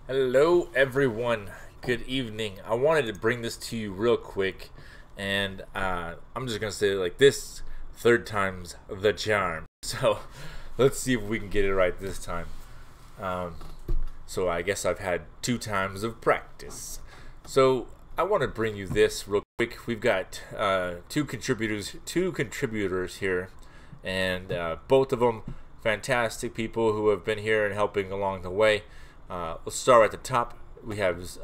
Hello everyone, good evening. I wanted to bring this to you real quick, and I'm just gonna say it like this: third time's the charm. So let's see if we can get it right this time. um, so I guess I've had 2 times of practice. So I want to bring you this real quick. We've got two contributors here, and both of them fantastic people who have been here and helping along the way. Let's start at the top. We have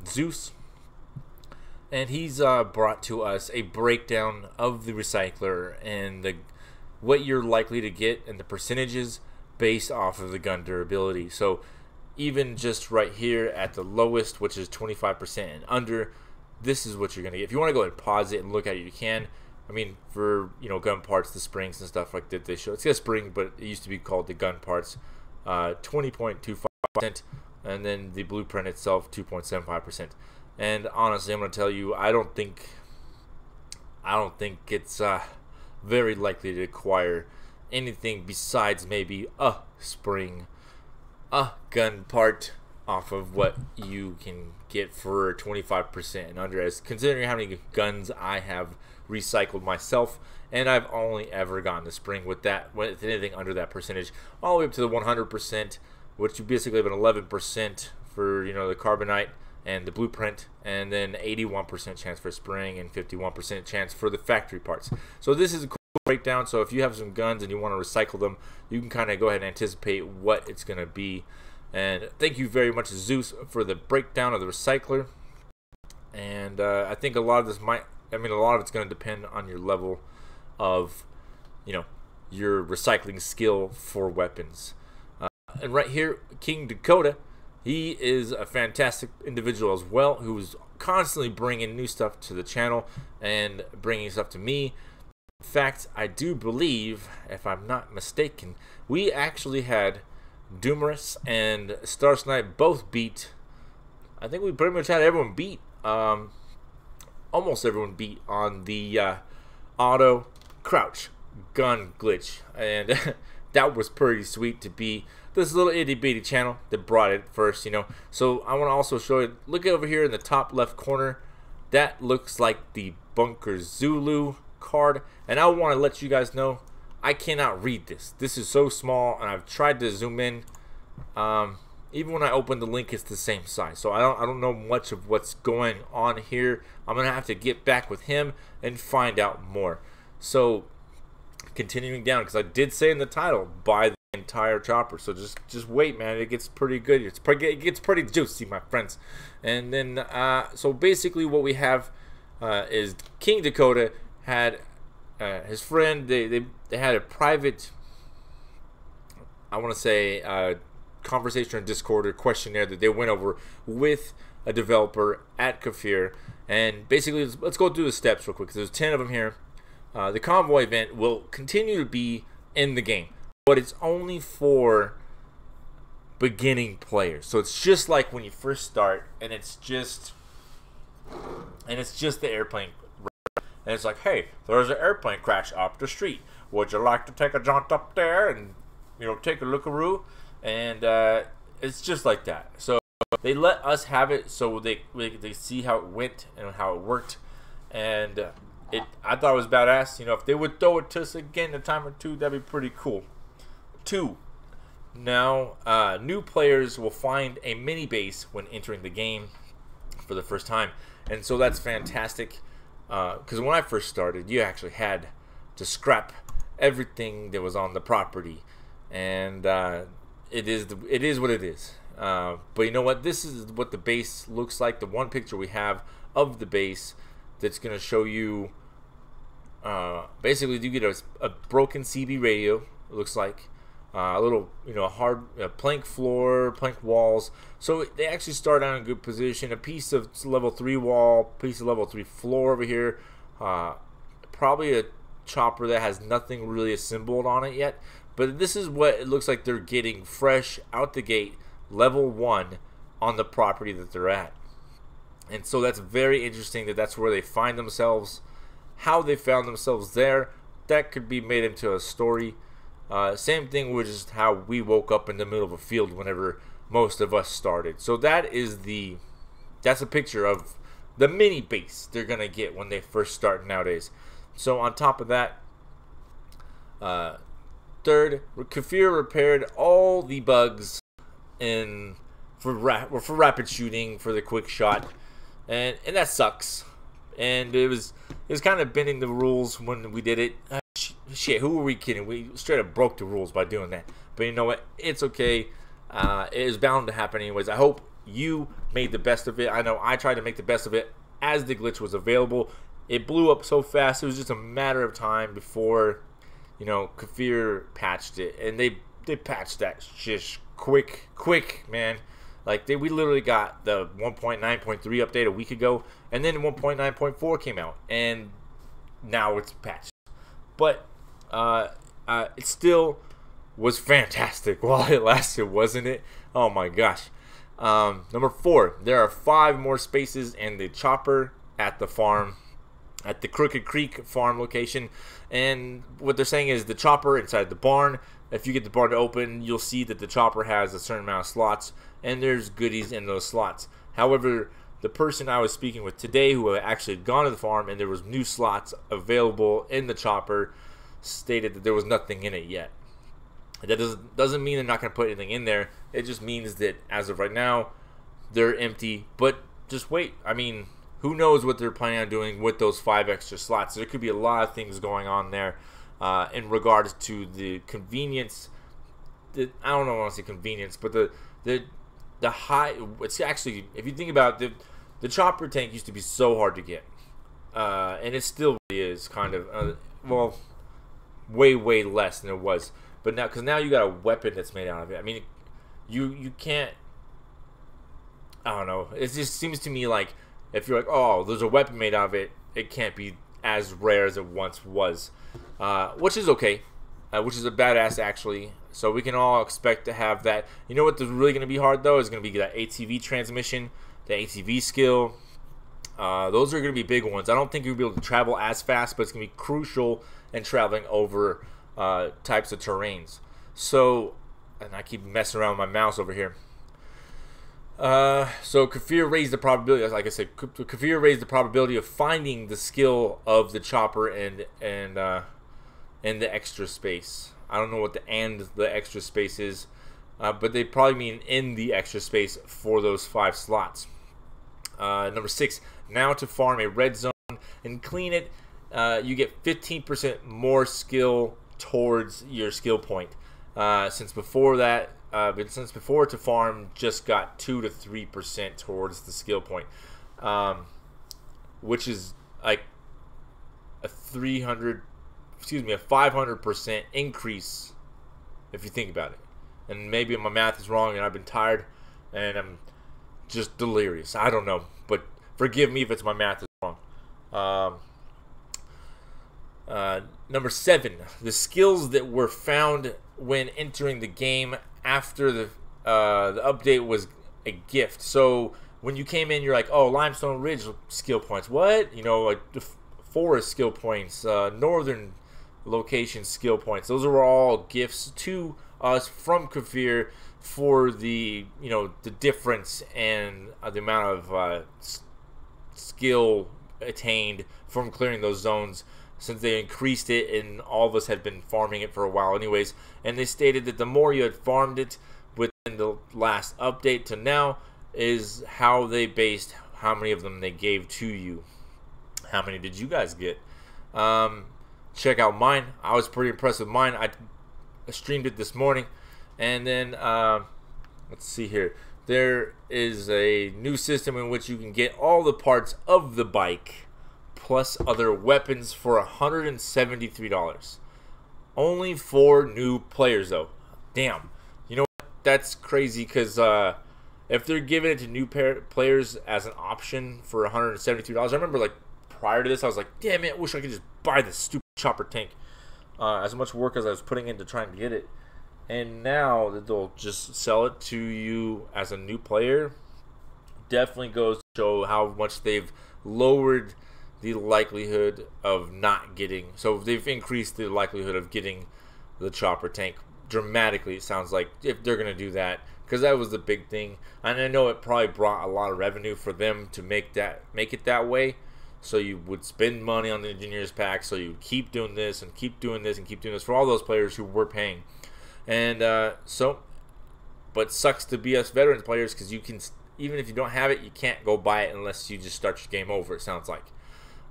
Zeus, and he's brought to us a breakdown of the recycler and what you're likely to get and the percentages based off of the gun durability. So even just right here at the lowest, which is 25% and under, this is what you're going to get. If you want to go ahead and pause it and look at it, you can. I mean, for gun parts, the springs and stuff like that, they show it's a spring, but it used to be called the gun parts. 20.25%, and then the blueprint itself 2.75%. And honestly, I'm going to tell you, I don't think it's very likely to acquire anything besides maybe a spring, a gun part off of what you can get for 25% and under. As considering how many guns I have recycled myself, and I've only ever gotten the spring with anything under that percentage, all the way up to the 100%, which you basically have an 11% for the carbonite and the blueprint, and then 81% chance for spring and 51% chance for the factory parts. So this is a cool breakdown. So if you have some guns and you want to recycle them, you can kind of go ahead and anticipate what it's going to be. And thank you very much, Zeus, for the breakdown of the recycler. And I think a lot of this a lot of it's going to depend on your level of, your recycling skill for weapons. And right here, King Dakota, he is a fantastic individual as well, who's constantly bringing new stuff to the channel and bringing stuff to me. In fact, I do believe, if I'm not mistaken, we actually had Doomerus and Star Snipe both beat. I think we pretty much had everyone beat. Almost everyone beat on the auto crouch gun glitch, and that was pretty sweet to be this little itty bitty channel that brought it first. So I want to also show you, look over here in the top left corner, that looks like the Bunker Zulu card, and I want to let you guys know I cannot read this. This is so small, and I've tried to zoom in. Even when I open the link, it's the same size. So I don't know much of what's going on here. I'm gonna have to get back with him and find out more. So continuing down, because I did say in the title, buy the entire chopper. So just wait, man. It gets pretty good. It gets pretty juicy, my friends. And then so basically what we have is King Dakota had his friend. They had a private, I want to say, conversation on Discord or questionnaire that they went over with a developer at Kafir. And basically, let's go through the steps real quick, because there's 10 of them here. The convoy event will continue to be in the game, but it's only for beginning players. So it's just like when you first start, and it's just the airplane. And it's like, hey, there's an airplane crash up the street. Would you like to take a jaunt up there and take a lookaroo? And it's just like that. So they let us have it, so they see how it went and how it worked. And I thought it was badass. If they would throw it to us again a time or two, that'd be pretty cool. 2. Now, new players will find a mini base when entering the game for the first time, and so that's fantastic. Because when I first started, you actually had to scrap everything that was on the property, and it is what it is. But you know what? This is what the base looks like. The one picture we have of the base that's going to show you. Basically, you get a broken CB radio. It looks like a little, hard plank floor, plank walls. So they actually start out in a good position. A piece of level 3 wall, piece of level 3 floor over here. Probably a chopper that has nothing really assembled on it yet. But this is what it looks like they're getting fresh out the gate, level 1 on the property that they're at. And so that's very interesting that's where they find themselves. How they found themselves there, that could be made into a story. Same thing with just how we woke up in the middle of a field whenever most of us started. So that's a picture of the mini base they're gonna get when they first start nowadays. So on top of that, third, Kafir repaired all the bugs for rapid shooting, for the quick shot, and that sucks. And it was kind of bending the rules when we did it. Shit, who were we kidding? We straight up broke the rules by doing that. But you know what? It's okay. It is bound to happen anyways. I hope you made the best of it. I know I tried to make the best of it as the glitch was available. It blew up so fast. It was just a matter of time before, Kafir patched it. And they patched that shish quick, man. Like, we literally got the 1.9.3 update a week ago, and then 1.9.4 came out, and now it's patched. But it still was fantastic while it lasted, wasn't it? Oh my gosh. Number 4, there are 5 more spaces in the chopper at the farm, at the Crooked Creek farm location. And what they're saying is the chopper inside the barn, if you get the barn to open, you'll see that the chopper has a certain amount of slots, and there's goodies in those slots. However, the person I was speaking with today, who actually had gone to the farm and there was new slots available in the chopper, stated that there was nothing in it yet. That doesn't mean they're not going to put anything in there. It just means that as of right now, they're empty. But just wait. I mean, who knows what they're planning on doing with those 5 extra slots? There could be a lot of things going on there in regards to the convenience. I don't know if I want to say convenience, but the high. It's actually, if you think about it, the chopper tank used to be so hard to get, and it still really is kind of way less than it was. But now, because now you got a weapon that's made out of it. I mean, you can't. I don't know. It just seems to me like if you're like, oh, there's a weapon made out of it, it can't be as rare as it once was, which is okay, which is a badass actually. So we can all expect to have that. You know what is really going to be hard though is going to be that ATV transmission, the ATV skill. Those are going to be big ones. I don't think you'll be able to travel as fast, but it's going to be crucial in traveling over types of terrains. So, and I keep messing around with my mouse over here. So Kafir raised the probability, like I said, Kafir raised the probability of finding the skill of the chopper and the extra space. I don't know what the extra space is, but they probably mean in the extra space for those 5 slots. Number 6, now to farm a red zone and clean it, you get 15% more skill towards your skill point. Since before to farm just got 2 to 3% towards the skill point, which is like a 500% increase if you think about it. And maybe my math is wrong and I've been tired and I'm just delirious. I don't know, but forgive me if it's my math is wrong. Number 7, the skills that were found when entering the game after the update was a gift. So when you came in, you're like, oh, Limestone Ridge skill points. What? Like the forest skill points, northern location skill points. Those are all gifts to us from Kafir for the the difference in the amount of skill attained from clearing those zones, since they increased it and all of us had been farming it for a while anyways. And they stated that the more you had farmed it within the last update to now is how they based how many of them they gave to you. How many did you guys get? Check out mine. I was pretty impressed with mine. I streamed it this morning. And then let's see here. There is a new system in which you can get all the parts of the bike plus other weapons for $173. Only for new players though. Damn. You know what? That's crazy, because if they're giving it to new players as an option for $173, I remember like prior to this I was like, damn it, I wish I could just buy this stupid chopper tank. As much work as I was putting into trying to get it. And now that they'll just sell it to you as a new player, definitely goes to show how much they've lowered the likelihood of not getting. So they've increased the likelihood of getting the chopper tank dramatically. It sounds like if they're gonna do that, because that was the big thing, and I know it probably brought a lot of revenue for them to make it that way. So you would spend money on the engineers pack, so you keep doing this and keep doing this and keep doing this for all those players who were paying. And but sucks to be us veterans players, because you can, even if you don't have it, you can't go buy it unless you just start your game over, it sounds like.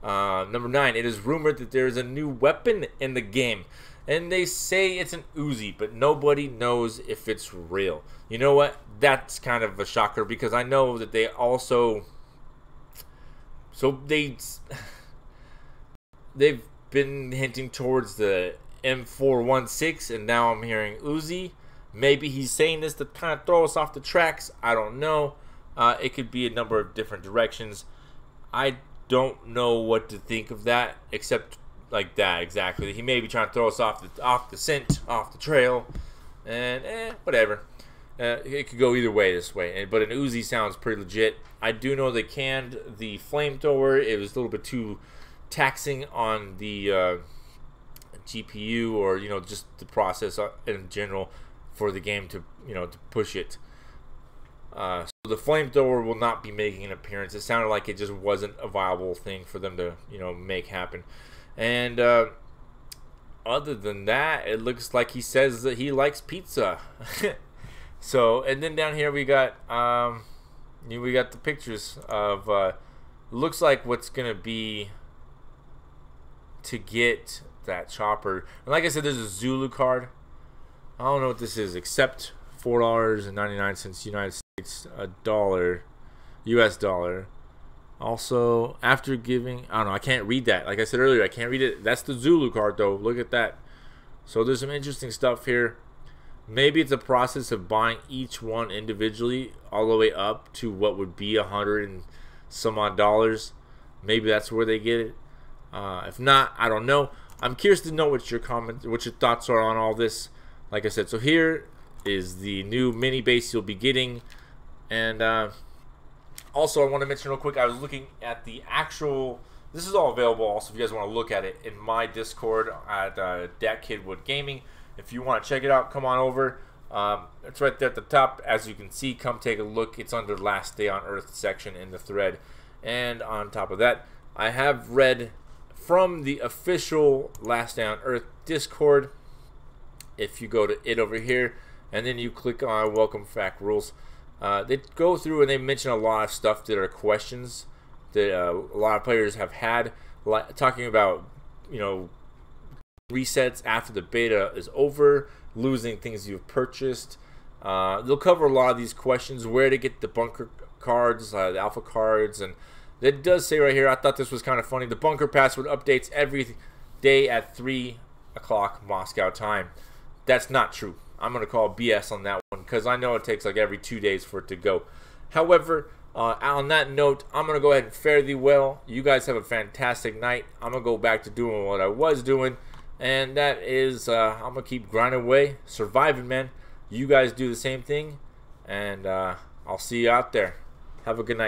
Number 9, it is rumored that there is a new weapon in the game, and they say it's an Uzi, but nobody knows if it's real. You know what? That's kind of a shocker, because I know that they also, they've been hinting towards the M416, and now I'm hearing Uzi. Maybe he's saying this to kind of throw us off the tracks. I don't know. It could be a number of different directions. I don't know what to think of that, except like that exactly. He may be trying to throw us off the scent, off the trail, and whatever. It could go either way this way. But an Uzi sounds pretty legit. I do know they canned the flamethrower. It was a little bit too taxing on the GPU, or just the process in general for the game to to push it. So the flamethrower will not be making an appearance. It sounded like it just wasn't a viable thing for them to make happen. And other than that, it looks like he says that he likes pizza. So, and then down here we got the pictures of looks like what's gonna be to get that chopper. And like I said, there's a Zulu card. I don't know what this is, except $4.99 United States, $1 US dollar. Also, after giving, I don't know, I can't read that. Like I said earlier, I can't read it. That's the Zulu card though. Look at that. So there's some interesting stuff here. Maybe it's a process of buying each one individually all the way up to what would be $100 and some odd dollars. Maybe that's where they get it. If not, I don't know. I'm curious to know what your thoughts are on all this. Like I said, so here is the new mini base you'll be getting. And also, I want to mention real quick, I was looking at the actual, this is all available also if you guys want to look at it in my Discord at Dat Kidwood Gaming. If you want to check it out, come on over. It's right there at the top. As you can see, come take a look. It's under Last Day on Earth section in the thread. And on top of that, I have read from the official Last Day on Earth Discord. If you go to it over here, and then you click on Welcome Fact Rules, they go through and they mention a lot of stuff that are questions that a lot of players have had, like talking about resets after the beta is over, losing things you've purchased. They'll cover a lot of these questions, where to get the bunker cards, the alpha cards, and it does say right here, I thought this was kind of funny, the bunker password updates every day at 3 o'clock Moscow time. That's not true. I'm going to call BS on that one, because I know it takes like every 2 days for it to go. However, on that note, I'm going to go ahead and fare thee well. You guys have a fantastic night. I'm going to go back to doing what I was doing, and that is I'm going to keep grinding away, surviving, man. You guys do the same thing, and I'll see you out there. Have a good night.